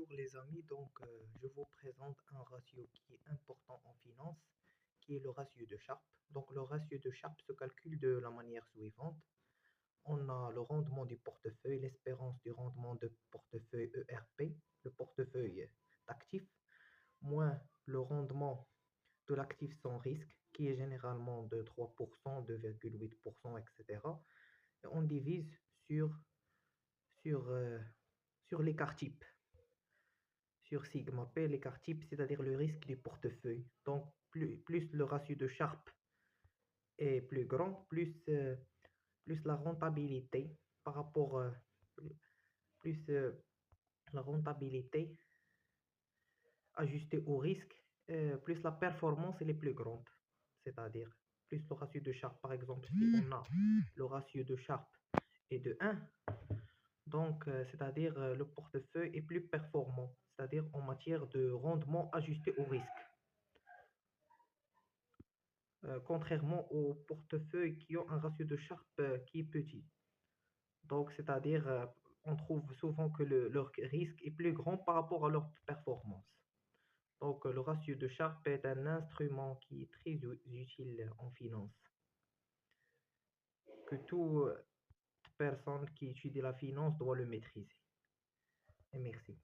Bonjour les amis, je vous présente un ratio qui est important en finance, qui est le ratio de Sharpe. Donc le ratio de Sharpe se calcule de la manière suivante. On a le rendement du portefeuille, l'espérance du rendement de portefeuille ERP, le portefeuille d'actifs, moins le rendement de l'actif sans risque, qui est généralement de 3%, 2,8%, etc. Et on divise sur, sur, euh, sur l'écart type. Sur sigma P, l'écart type, c'est-à-dire le risque du portefeuille. Donc, plus le ratio de Sharpe est plus grand, plus la rentabilité par rapport, plus la rentabilité ajustée au risque, plus la performance elle est plus grande. C'est-à-dire, plus le ratio de Sharpe, par exemple, si on a le ratio de Sharpe est de 1, donc c'est-à-dire le portefeuille est plus performant, c'est-à-dire en matière de rendement ajusté au risque. Contrairement aux portefeuilles qui ont un ratio de Sharpe qui est petit. Donc, c'est-à-dire, on trouve souvent que leur risque est plus grand par rapport à leur performance. Donc, le ratio de Sharpe est un instrument qui est très utile en finance, que toute personne qui étudie la finance doit le maîtriser. Et merci.